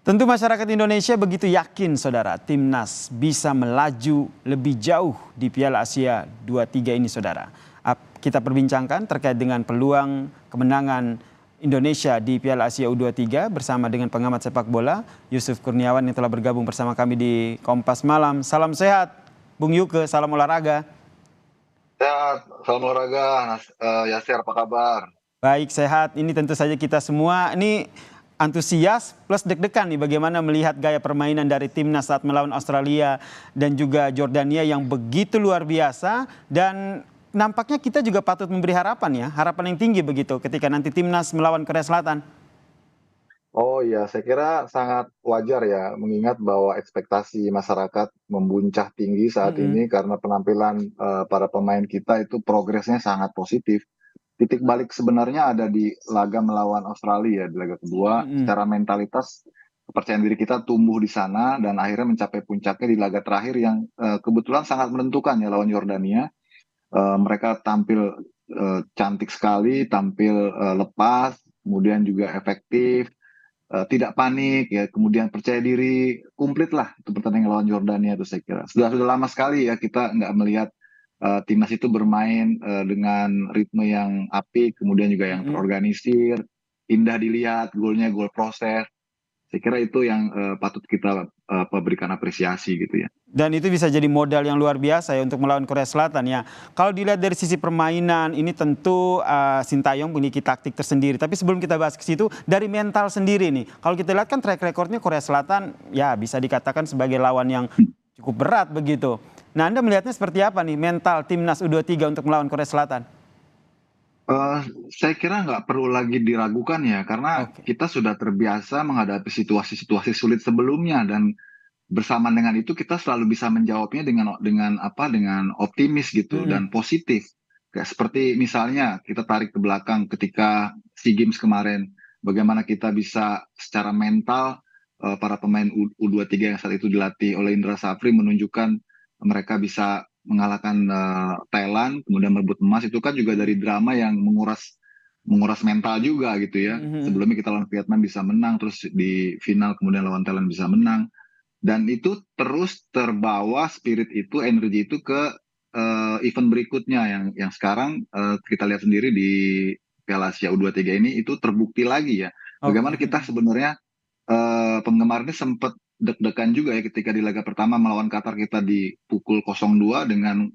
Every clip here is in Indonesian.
Tentu masyarakat Indonesia begitu yakin saudara timnas bisa melaju lebih jauh di Piala Asia 23 ini saudara. Kita perbincangkan terkait dengan peluang kemenangan Indonesia di Piala Asia U23 bersama dengan pengamat sepak bola Yusuf Kurniawan yang telah bergabung bersama kami di Kompas Malam. Salam sehat Bung Yuke, salam olahraga. Sehat, salam olahraga, Yasir apa kabar? Baik, sehat. Ini tentu saja kita semua ini antusias plus deg-degan nih bagaimana melihat gaya permainan dari timnas saat melawan Australia dan juga Jordania yang begitu luar biasa, dan nampaknya kita juga patut memberi harapan ya, harapan yang tinggi begitu ketika nanti timnas melawan Korea Selatan. Oh iya, saya kira sangat wajar ya, mengingat bahwa ekspektasi masyarakat membuncah tinggi saat Mm-mm. ini karena penampilan para pemain kita itu progresnya sangat positif. Titik balik sebenarnya ada di laga melawan Australia di laga kedua. Mm-mm. Secara mentalitas, kepercayaan diri kita tumbuh di sana dan akhirnya mencapai puncaknya di laga terakhir yang kebetulan sangat menentukan ya lawan Yordania. Mereka tampil cantik sekali, tampil lepas, kemudian juga efektif, tidak panik, ya, kemudian percaya diri, komplit lah itu pertandingan lawan Yordania itu saya kira. Sudah lama sekali ya kita nggak melihat timnas itu bermain dengan ritme yang apik, kemudian juga yang Mm-mm. terorganisir, indah dilihat, golnya gol proses. Saya kira itu yang patut kita berikan apresiasi gitu ya. Dan itu bisa jadi modal yang luar biasa ya untuk melawan Korea Selatan ya. Kalau dilihat dari sisi permainan ini tentu Sintayong memiliki taktik tersendiri. Tapi sebelum kita bahas ke situ, dari mental sendiri nih. Kalau kita lihat kan track recordnya Korea Selatan ya bisa dikatakan sebagai lawan yang cukup berat begitu. Nah, Anda melihatnya seperti apa nih mental timnas U23 untuk melawan Korea Selatan? Eh, saya kira nggak perlu lagi diragukan ya, karena Oke. kita sudah terbiasa menghadapi situasi-situasi sulit sebelumnya dan bersamaan dengan itu kita selalu bisa menjawabnya dengan optimis gitu Mm-mm. dan positif. Kayak seperti misalnya kita tarik ke belakang ketika SEA Games kemarin, bagaimana kita bisa secara mental para pemain U23 yang saat itu dilatih oleh Indra Safri menunjukkan mereka bisa mengalahkan Thailand kemudian merebut emas, itu kan juga dari Mm-mm. drama yang menguras menguras mental juga gitu ya. Mm-mm. Sebelumnya kita lawan Vietnam bisa menang, terus di final kemudian lawan Thailand bisa menang, dan itu terus terbawa spirit itu, energi itu ke event berikutnya yang sekarang kita lihat sendiri di Piala Asia U23 ini itu terbukti lagi ya. Oke. Bagaimana kita sebenarnya penggemar ini sempat deg-degan juga ya ketika di laga pertama melawan Qatar kita dipukul 0-2 dengan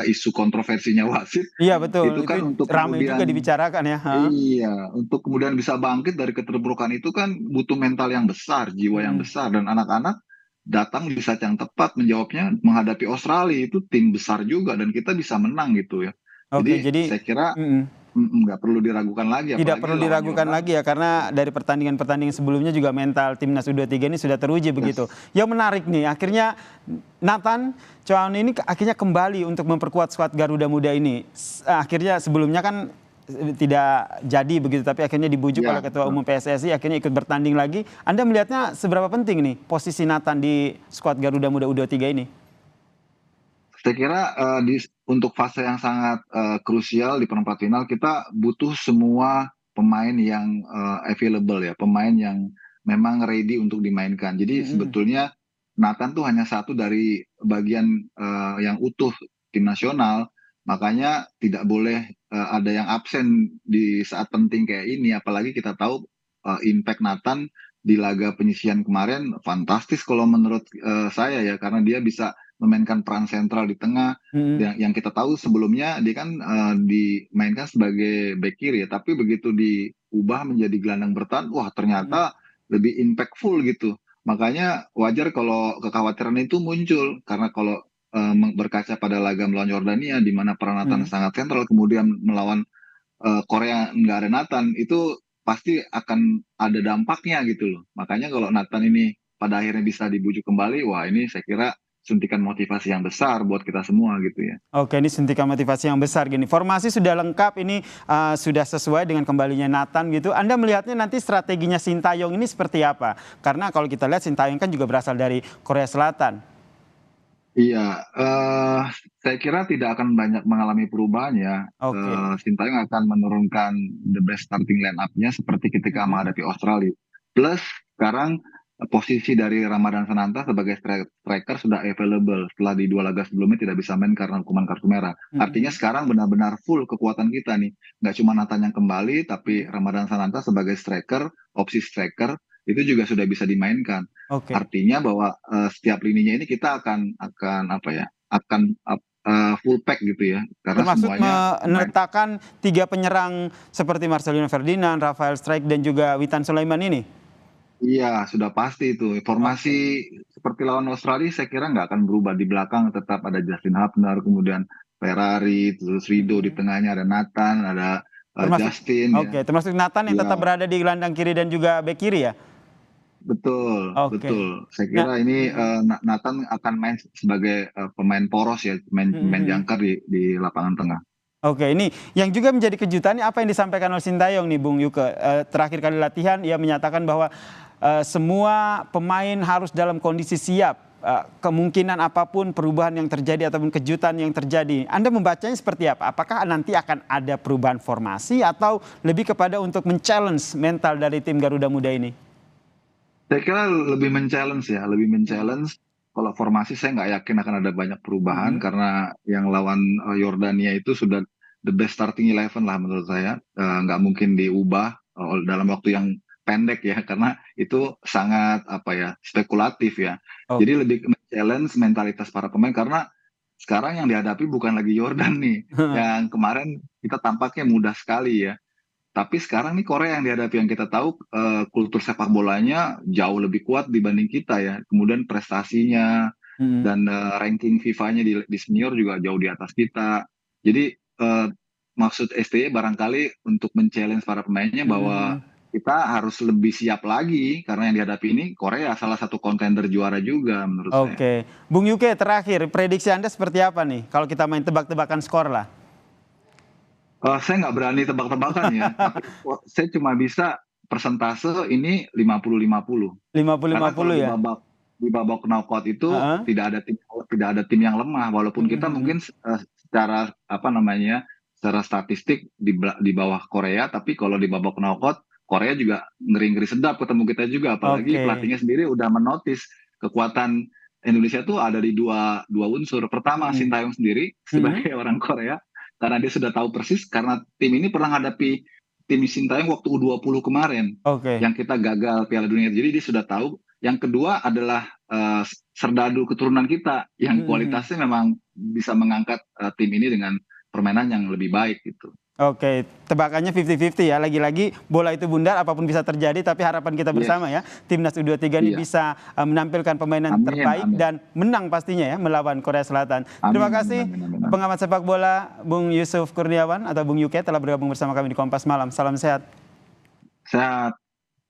isu kontroversinya wasit. Iya betul, Itu itu kan untuk ramai juga kemudian, dibicarakan ya. Ha? iya, untuk kemudian bisa bangkit dari keterpurukan itu kan butuh mental yang besar, jiwa yang Mm-mm. besar, dan anak-anak datang di saat yang tepat menjawabnya, menghadapi Australia itu tim besar juga dan kita bisa menang gitu ya. Oke, Jadi jadi saya kira mm-mm. nggak perlu diragukan lagi, Tidak apalagi perlu lawan diragukan lagi Yordania. ya, karena dari pertandingan-pertandingan sebelumnya juga mental timnas U23 ini sudah teruji begitu. Yes. Yang menarik nih, akhirnya Nathan Chow ini akhirnya kembali untuk memperkuat skuad Garuda Muda ini. Akhirnya sebelumnya kan tidak jadi begitu, tapi akhirnya dibujuk oleh Ya, Ketua betul. Umum PSSI, akhirnya ikut bertanding lagi. Anda melihatnya seberapa penting nih posisi Nathan di skuad Garuda Muda U23 ini? Saya kira untuk fase yang sangat krusial di perempat final kita butuh semua pemain yang available ya, pemain yang memang ready untuk dimainkan. Jadi Mm-mm. sebetulnya Nathan tuh hanya satu dari bagian yang utuh tim nasional, makanya tidak boleh ada yang absen di saat penting kayak ini. Apalagi kita tahu impact Nathan di laga penyisihan kemarin fantastis kalau menurut saya ya, karena dia bisa memainkan peran sentral di tengah. Mm-mm. Yang kita tahu sebelumnya dia kan dimainkan sebagai back kiri ya, tapi begitu diubah menjadi gelandang bertahan, wah Mm-mm. ternyata lebih impactful gitu. Makanya wajar kalau kekhawatiran itu muncul, karena kalau berkaca pada laga melawan Yordania di mana peran Nathan Mm-mm. sangat sentral, kemudian melawan Korea nggak ada Nathan, itu pasti akan ada dampaknya gitu loh. Makanya kalau Nathan ini pada akhirnya bisa dibujuk kembali, wah ini saya kira suntikan motivasi yang besar buat kita semua gitu ya. Oke, ini suntikan motivasi yang besar gini. Formasi sudah lengkap, ini sudah sesuai dengan kembalinya Nathan gitu. Anda melihatnya nanti strateginya Sintayong ini seperti apa? Karena kalau kita lihat Sintayong kan juga berasal dari Korea Selatan. Iya, saya kira tidak akan banyak mengalami perubahan ya. Oke. Sintayong akan menurunkan the best starting line up-nya seperti ketika Mm-mm. menghadapi Australia. Plus sekarang posisi dari Ramadan Sananta sebagai striker sudah available setelah di 2 laga sebelumnya tidak bisa main karena hukuman kartu merah. Artinya Mm-mm. sekarang benar-benar full kekuatan kita nih. Nggak cuma Nathan yang kembali, tapi Mm. Ramadan Sananta sebagai striker, opsi striker itu juga sudah bisa dimainkan. Oke. Artinya bahwa setiap lininya ini kita akan apa ya? Akan full pack gitu ya. Karena Termasuk semuanya pemain. meletakkan 3 penyerang seperti Marcelino Ferdinand, Rafael Struijk dan juga Witan Sulaiman ini. Iya, sudah pasti itu. Formasi Oke. seperti lawan Australia saya kira nggak akan berubah. Di belakang tetap ada Justin Hubner, kemudian Ferrari, terus Rido di Mm-mm. tengahnya ada Nathan, ada Termasuk Justin ya. oke, termasuk Nathan yang tetap Iya, berada di gelandang kiri dan juga bek kiri ya. betul, Oke. betul. Saya Nah, kira ini Nathan akan main sebagai pemain poros ya, pemain mm-mm. jangkar di lapangan tengah. Oke, ini yang juga menjadi kejutan ini apa yang disampaikan oleh Sintayong nih Bung Yuke. Terakhir kali latihan ia menyatakan bahwa semua pemain harus dalam kondisi siap. Kemungkinan apapun perubahan yang terjadi ataupun kejutan yang terjadi. Anda membacanya seperti apa? Apakah nanti akan ada perubahan formasi atau lebih kepada untuk men-challenge mental dari tim Garuda Muda ini? Saya kira lebih men-challenge ya, lebih Mm, men-challenge. Kalau formasi saya nggak yakin akan ada banyak perubahan mm, karena yang lawan Yordania itu sudah the best starting 11 lah menurut saya. Nggak mungkin diubah dalam waktu yang pendek ya karena itu sangat apa ya spekulatif ya. Jadi Oke. lebih ke challenge mentalitas para pemain karena sekarang yang dihadapi bukan lagi Yordan nih. Yang kemarin kita tampaknya mudah sekali ya. Tapi sekarang nih Korea yang dihadapi yang kita tahu kultur sepak bolanya jauh lebih kuat dibanding kita ya. Kemudian prestasinya Mm, dan ranking FIFA-nya di senior juga jauh di atas kita. Jadi maksud STY barangkali untuk men-challenge para pemainnya bahwa mm. kita harus lebih siap lagi karena yang dihadapi ini Korea salah satu kontender juara juga menurut saya. Oke, Bung Yuke terakhir prediksi Anda seperti apa nih kalau kita main tebak-tebakan skor lah? Saya nggak berani tebak-tebakan ya, tapi saya cuma bisa persentase ini 50-50. Lima puluh lima Karena kalau puluh ya? di babak knockout itu Heeh. tidak ada tim yang lemah walaupun kita Mhm. mungkin secara apa namanya secara statistik di bawah Korea tapi kalau di babak knockout Korea juga ngeri-ngeri sedap ketemu kita juga apalagi Oke. pelatihnya sendiri udah menotis kekuatan Indonesia tuh ada di dua dua unsur. Pertama Mhm. Sintayong sendiri Mhm. sebagai orang Korea karena dia sudah tahu persis karena tim ini pernah hadapi tim Sintayong waktu U20 kemarin Oke. yang kita gagal Piala Dunia. Jadi dia sudah tahu. Yang kedua adalah serdadu keturunan kita yang Mhm. kualitasnya memang bisa mengangkat tim ini dengan permainan yang lebih baik gitu. Oke, tebakannya 50-50 ya. Lagi-lagi bola itu bundar, apapun bisa terjadi. Tapi harapan kita Yes, bersama ya, timnas U23 ini iya. bisa menampilkan permainan Amin, terbaik amin. dan menang pastinya ya melawan Korea Selatan. Terima Amin, amin, kasih amin, amin, amin. pengamat sepak bola Bung Yusuf Kurniawan atau Bung Yuke telah bergabung bersama kami di Kompas Malam. Salam sehat. Sehat.